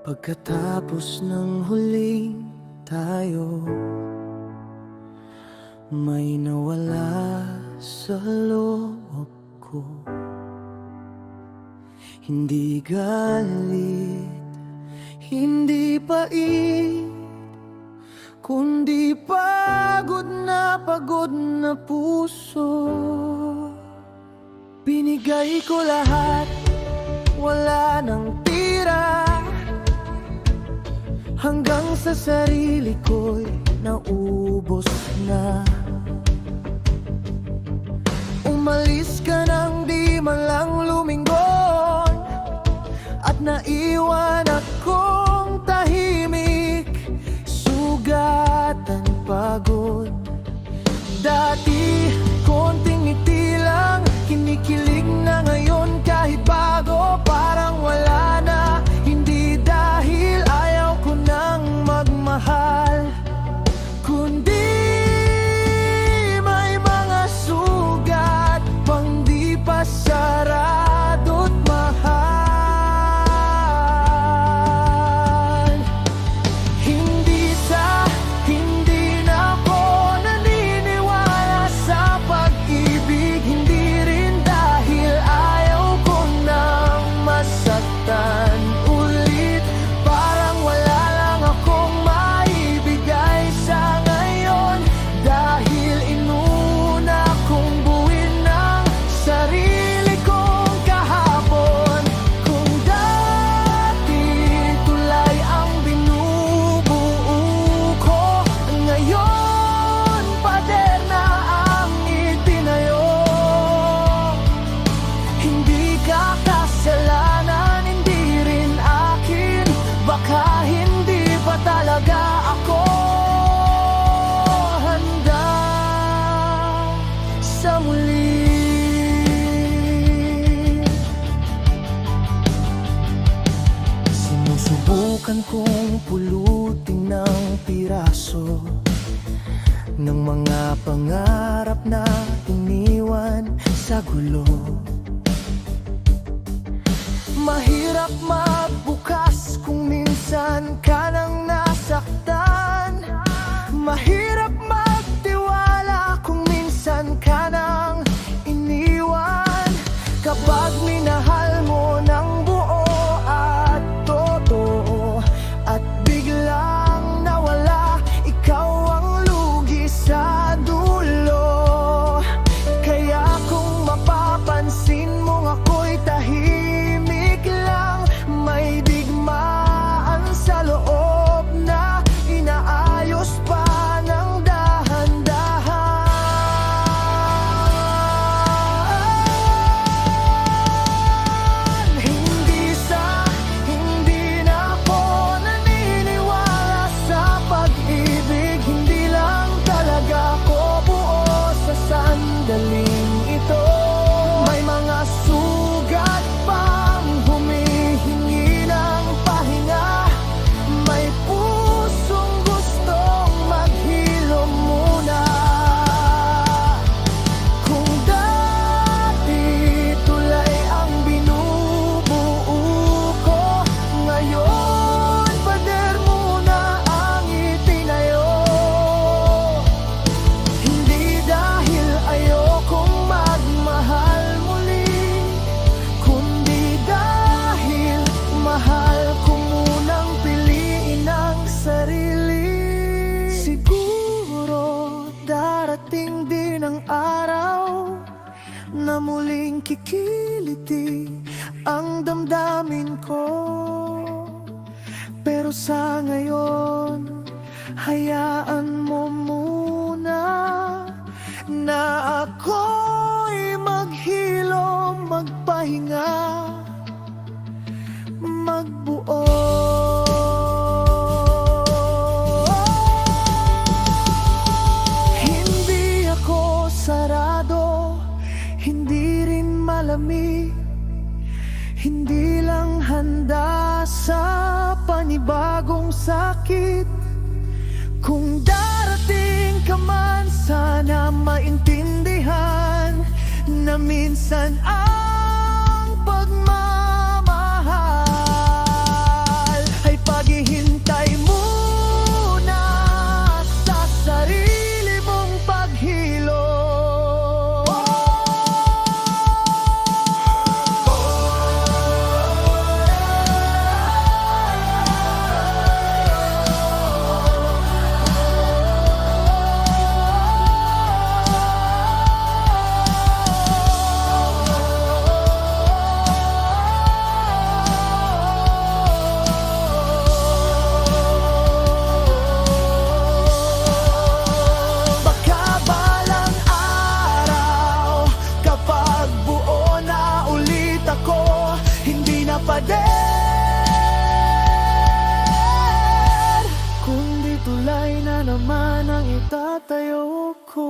Pagkatapos ng huling tayo, may nawala sa loob ko. Hindi galit, hindi pait, kundi pagod na puso. Binigay ko lahat, wala nang tira, hanggang sa sarili ko'y naubos na. Umalis ka nang di man lang lumingon, at naiwan akong tahimik, sugatan pagod. Dati konting ngiti lang, kinikilig na ngayon kahit bago. Parang wala na, hindi dahil ayaw ko nang magmahal, kundi may mga sugat pang di pa sarado't mahal. Hindi na ako naniniwala sa pag-ibig, hindi rin dahil ayaw ko nang masaktan ulit. Parang wala lang akong maibigay sa ngayon, dahil inuna kong buuin ng sarili kong kahapon. Kung dati tulay ang binubuo ko, ngayon pader na ang itinayo. Hindi ka kasalanan, hindi rin akin, baka hindi pa talaga ako handa sa muli. Sinusubukan kong pulutin ng piraso ng mga pangarap na iniwan sa gulo. Mahirap magbukas kung minsan ka nang nasaktan. Mahirap magtiwala kung minsan ka nang iniwan. Kapag minahal mo ng buo at totoo, at biglang nawala, ikaw ang lugi sa dulo. Kaya kung mapapansin mong ako'y tahimik lang, may digmaan sa loob na inaayos pa ng dahan-dahan. Hindi na ako naniniwala sa pag-ibig, hindi lang talaga ako buo sa sandaling ito. May mga sugat pang humihingi ng pahinga, may pusong gustong maghilom muna. Kung dati tulay ang binubuo ko, ngayon pader muna ang itinayo. Hindi dahil ayokong magmahal muli, kundi dahil mahal ko munang piliin ang sarili. Siguro darating din ang araw na muling kikiliti ang damdamin ko. Pero sa ngayon, hayaan mo muna na ako'y maghilom, magpahinga, magbuo. Hindi ako sarado, hindi rin malamig, hindi lang handa sa panibagong sakit. Kung darating ka man, sana maintindihan na minsan ang pagmamahal ay naman ang itatayo ko.